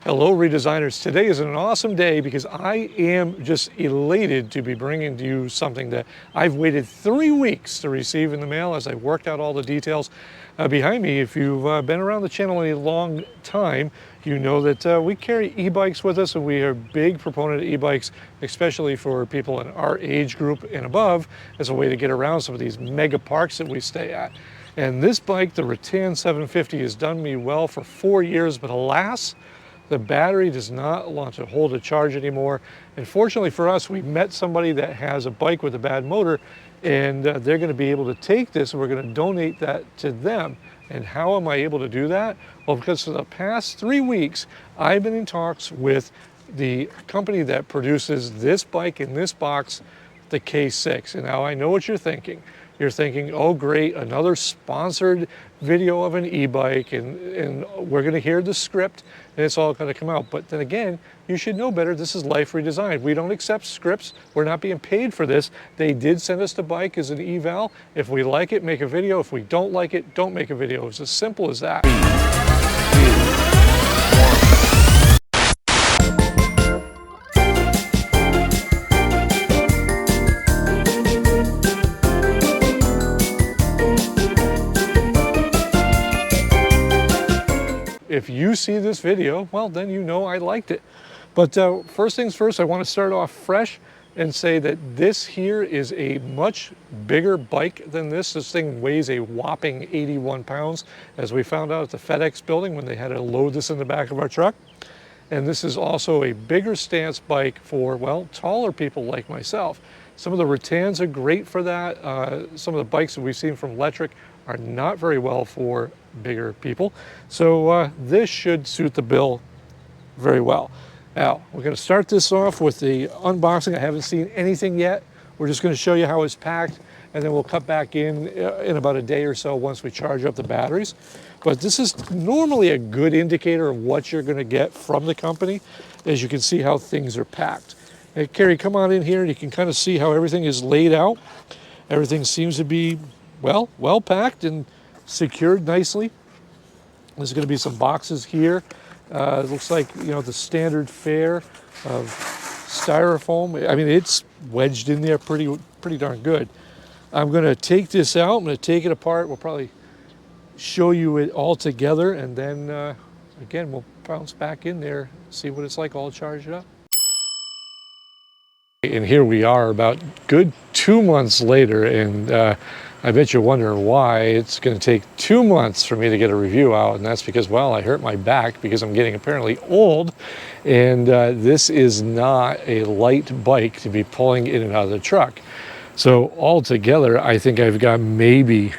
Hello redesigners. Today is an awesome day because I am just elated to be bringing to you something that I've waited 3 weeks to receive in the mail as I worked out all the details. Behind me, if you've been around the channel a long time, you know that we carry e-bikes with us, and we are a big proponent of e-bikes, especially for people in our age group and above, as a way to get around some of these mega parks that we stay at. And this bike, the Redesigned 750, has done me well for 4 years, but alas, the battery does not want to hold a charge anymore. And fortunately for us, we met somebody that has a bike with a bad motor, and they're going to be able to take this and we're going to donate that to them. And how am I able to do that? Well, because for the past 3 weeks, I've been in talks with the company that produces this bike in this box, the K6. And now I know what you're thinking. You're thinking, oh great, another sponsored video of an e-bike, and we're gonna hear the script and it's all gonna come out. But then again, you should know better. This is Life Redesigned. We don't accept scripts. We're not being paid for this. They did send us the bike as an eval. If we like it, make a video. If we don't like it, don't make a video. It's as simple as that. If you see this video, well, then you know I liked it. But first things first, I want to start off fresh and say that this here is a much bigger bike than this. This thing weighs a whopping 81 pounds, as we found out at the FedEx building when they had to load this in the back of our truck. And this is also a bigger stance bike for, well, taller people like myself. Some of the Redesigns are great for that. Some of the bikes that we've seen from Electric are not very well for bigger people. So this should suit the bill very well. Now, we're going to start this off with the unboxing. I haven't seen anything yet. We're just going to show you how it's packed, and then we'll cut back in about a day or so once we charge up the batteries. But this is normally a good indicator of what you're going to get from the company, as you can see how things are packed. Hey, Karri, come on in here and you can kind of see how everything is laid out. Everything seems to be, well packed and secured nicely. There's going to be some boxes here. It looks like, you know, the standard fare of styrofoam. I mean, it's wedged in there pretty darn good. I'm going to take this out. I'm going to take it apart. We'll probably show you it all together, and then again, we'll bounce back in there, see what it's like all charged up. And here we are about good 2 months later, and I bet you're wondering why it's going to take 2 months for me to get a review out, and that's because, well, I hurt my back because I'm getting apparently old, and this is not a light bike to be pulling in and out of the truck. So altogether, I think I've got maybe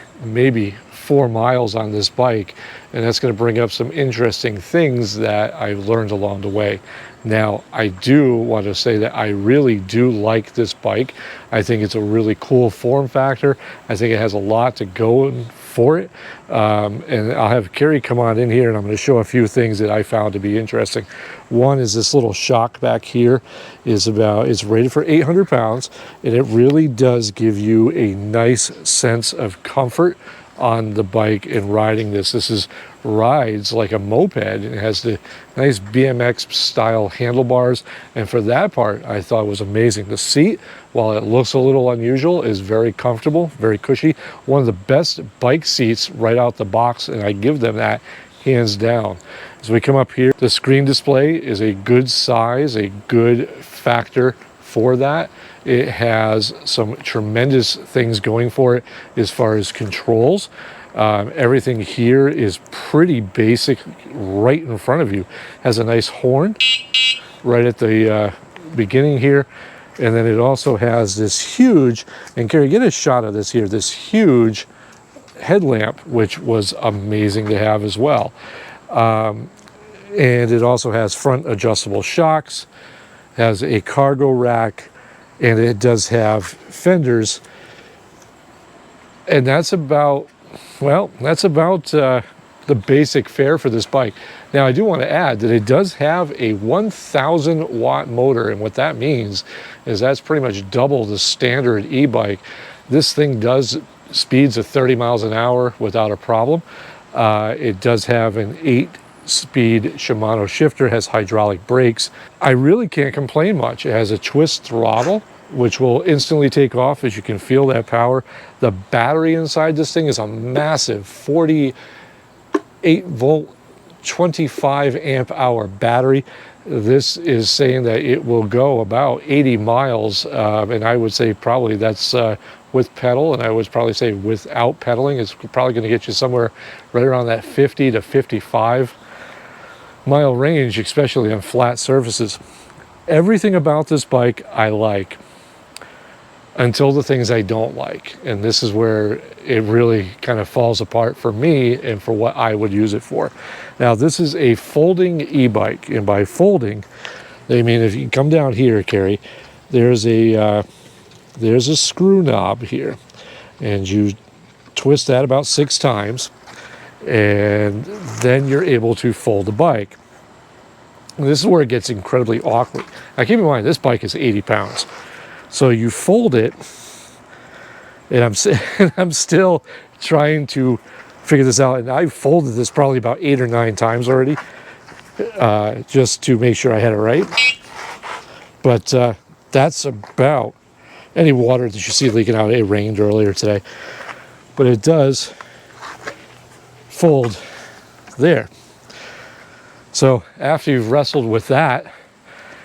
4 miles on this bike, and that's going to bring up some interesting things that I've learned along the way. Now, I do want to say that I really do like this bike. I think it's a really cool form factor. I think it has a lot to go for it. And I'll have Karri come on in here, and I'm going to show a few things that I found to be interesting. One is this little shock back here it's rated for 800 pounds, and it really does give you a nice sense of comfort on the bike and riding this. This rides like a moped, and it has the nice BMX style handlebars, and for that part I thought it was amazing. The seat, while it looks a little unusual, is very comfortable, very cushy. One of the best bike seats right out the box, and I give them that hands down. As we come up here, the screen display is a good size, a good factor for that. It has some tremendous things going for it as far as controls. Everything here is pretty basic right in front of you. Has a nice horn right at the beginning here. And then it also has this huge, and Karri, get a shot of this here, this huge headlamp, which was amazing to have as well. And it also has front adjustable shocks, has a cargo rack, and it does have fenders. And that's about, well, the basic fare for this bike. Now, I do want to add that it does have a 1,000 watt motor, and what that means is that's pretty much double the standard e-bike. This thing does speeds of 30 miles an hour without a problem. It does have an 8 speed Shimano shifter, has hydraulic brakes. I really can't complain much. It has a twist throttle, which will instantly take off as you can feel that power. The battery inside this thing is a massive 48 volt, 25 amp hour battery. This is saying that it will go about 80 miles, and I would say probably that's with pedal, and I would probably say without pedaling, it's probably going to get you somewhere right around that 50 to 55 mile range, especially on flat surfaces. Everything about this bike I like, until the things I don't like, and this is where it really kind of falls apart for me and for what I would use it for. Now, this is a folding e-bike, and by folding, they mean if you come down here, Karri, there's a screw knob here, and you twist that about 6 times, and then you're able to fold the bike. And this is where it gets incredibly awkward. Now, keep in mind, this bike is 80 pounds. So you fold it, and I'm still trying to figure this out. And I've folded this probably about 8 or 9 times already, just to make sure I had it right. But that's about any water that you see leaking out. It rained earlier today, but it does fold there. So after you've wrestled with that,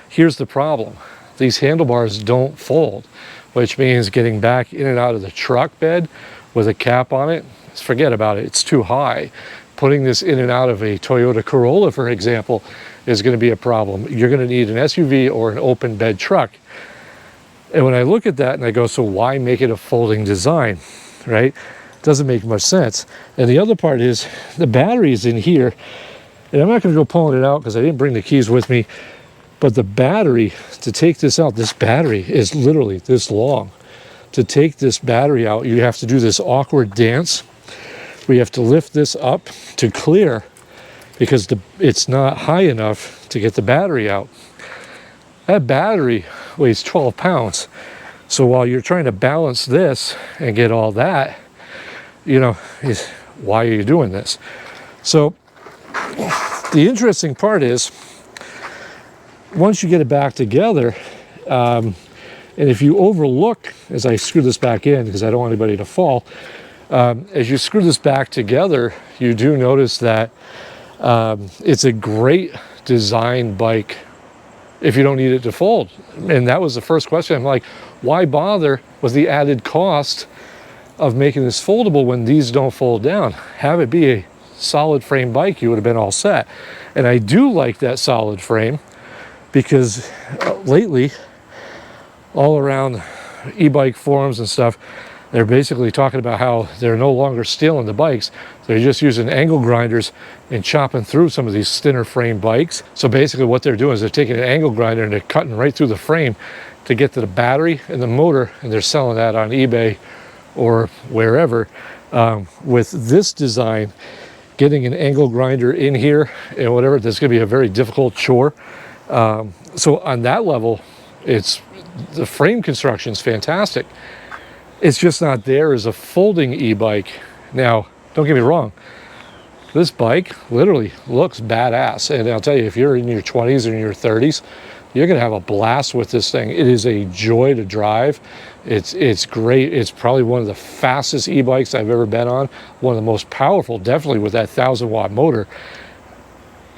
here's the problem. These handlebars don't fold, which means getting back in and out of the truck bed with a cap on it, forget about it. It's too high. Putting this in and out of a Toyota Corolla, for example, is going to be a problem. You're going to need an SUV or an open bed truck. And when I look at that and I go, so why make it a folding design, right? Doesn't make much sense. And the other part is the battery is in here, and I'm not going to go pulling it out because I didn't bring the keys with me. But the battery, to take this out, this battery is literally this long. To take this battery out, you have to do this awkward dance. We have to lift this up to clear because it's not high enough to get the battery out. That battery weighs 12 pounds. So while you're trying to balance this and get all that, you know, why are you doing this? So the interesting part is, once you get it back together, and if you overlook, as I screw this back in because I don't want anybody to fall, as you screw this back together, you do notice that it's a great design bike if you don't need it to fold. And that was the first question. I'm like, why bother with the added cost of making this foldable when these don't fold down? Have it be a solid frame bike, you would have been all set. And I do like that solid frame, because lately, all around e-bike forums and stuff, they're basically talking about how they're no longer stealing the bikes. They're just using angle grinders and chopping through some of these thinner frame bikes. So basically what they're doing is they're taking an angle grinder and they're cutting right through the frame to get to the battery and the motor, and they're selling that on eBay or wherever. With this design, getting an angle grinder in here and whatever, that's going to be a very difficult chore. So on that level, the frame construction is fantastic. It's just not there as a folding e-bike. Now, don't get me wrong, this bike literally looks badass. And I'll tell you, if you're in your 20s or in your 30s, you're gonna have a blast with this thing. It is a joy to drive. It's great. It's probably one of the fastest e-bikes I've ever been on. One of the most powerful, definitely with that 1,000-watt motor.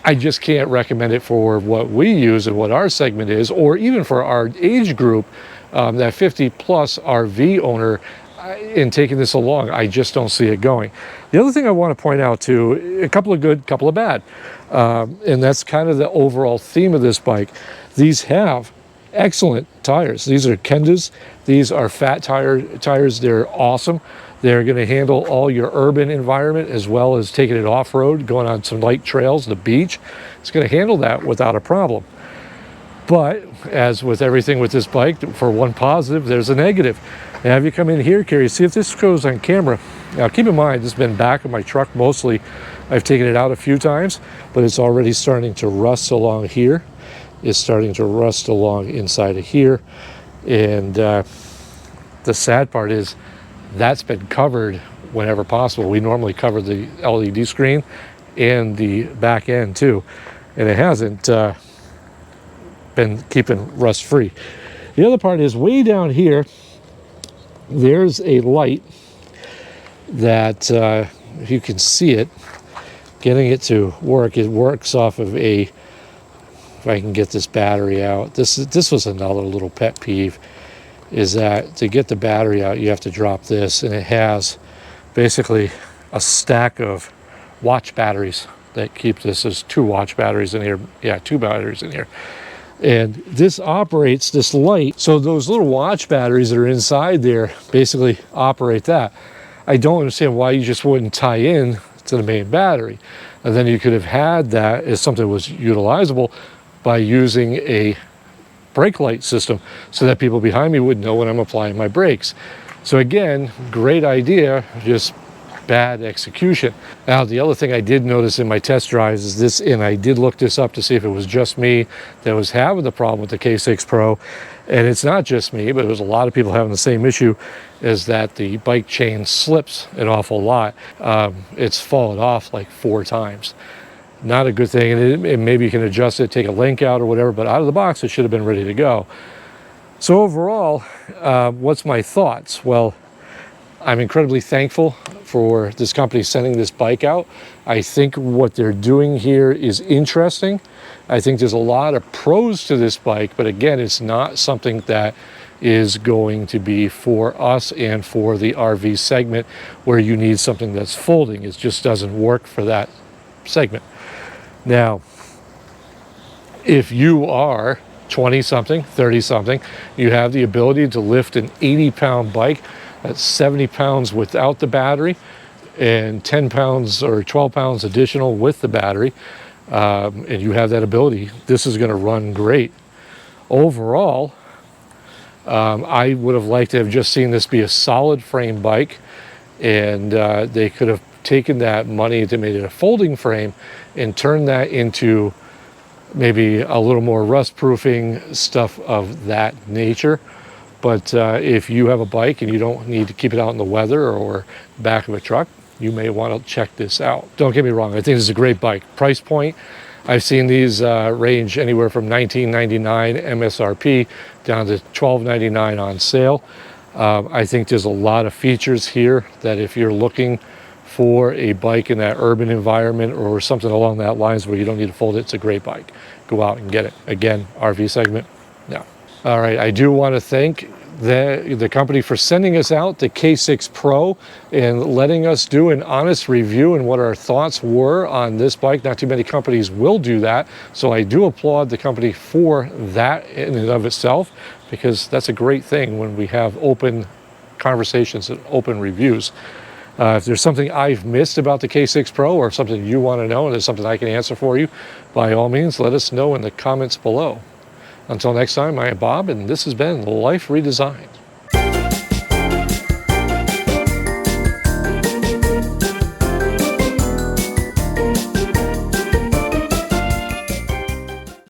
I just can't recommend it for what we use and what our segment is, or even for our age group, that 50-plus RV owner. In taking this along, I just don't see it going. The other thing I want to point out too, a couple of good, couple of bad, and that's kind of the overall theme of this bike. These have excellent tires. These are Kendas. These are fat tires. They're awesome. They're going to handle all your urban environment as well as taking it off-road, going on some light trails, the beach. It's going to handle that without a problem. But as with everything with this bike, for one positive, there's a negative. Now, have you come in here, Karri, see if this goes on camera. Now, keep in mind, this has been back of my truck mostly. I've taken it out a few times, but it's already starting to rust along here. It's starting to rust along inside of here. And the sad part is that's been covered whenever possible. We normally cover the LED screen. and the back end too, and it hasn't been keeping rust free. The other part is way down here, there's a light that if you can see it, getting it to work, it works off of a, if I can get this battery out, this was another little pet peeve, is that to get the battery out you have to drop this, and it has basically a stack of watch batteries that keep this. There's 2 watch batteries in here, yeah, 2 batteries in here, and this operates this light, so those little watch batteries that are inside there basically operate that. I don't understand why you just wouldn't tie in to the main battery, and then you could have had that as something that was utilizable by using a brake light system so that people behind me would know when I'm applying my brakes. So again, great idea, just bad execution. Now, the other thing I did notice in my test drives is this, and I did look this up to see if it was just me that was having the problem with the K6 Pro, and it's not just me, but there's a lot of people having the same issue, is that the bike chain slips an awful lot. It's fallen off like 4 times. Not a good thing, and maybe you can adjust it, take a link out or whatever, but out of the box it should have been ready to go. So overall, what's my thoughts? Well, I'm incredibly thankful for this company sending this bike out. I think what they're doing here is interesting. I think there's a lot of pros to this bike, but again, it's not something that is going to be for us and for the RV segment where you need something that's folding. It just doesn't work for that segment. Now, if you are 20 something, 30 something, you have the ability to lift an 80-pound bike. That's 70 pounds without the battery and 10 pounds or 12 pounds additional with the battery, and you have that ability, this is going to run great. Overall, I would have liked to have just seen this be a solid frame bike, and they could have taken that money to make it a folding frame and turned that into maybe a little more rust proofing, stuff of that nature. But if you have a bike and you don't need to keep it out in the weather or back of a truck, you may want to check this out. Don't get me wrong, I think this is a great bike. Price point, I've seen these range anywhere from $19.99 MSRP down to $12.99 on sale. I think there's a lot of features here that if you're looking for a bike in that urban environment or something along that lines where you don't need to fold it, it's a great bike. Go out and get it. Again, RV segment, no. All right, I do want to thank the company for sending us out the K6 Pro and letting us do an honest review and what our thoughts were on this bike. Not too many companies will do that, so I do applaud the company for that in and of itself, because that's a great thing when we have open conversations and open reviews. If there's something I've missed about the K6 Pro or something you want to know and there's something I can answer for you, by all means, let us know in the comments below. Until next time, I am Bob, and this has been Life Redesigned.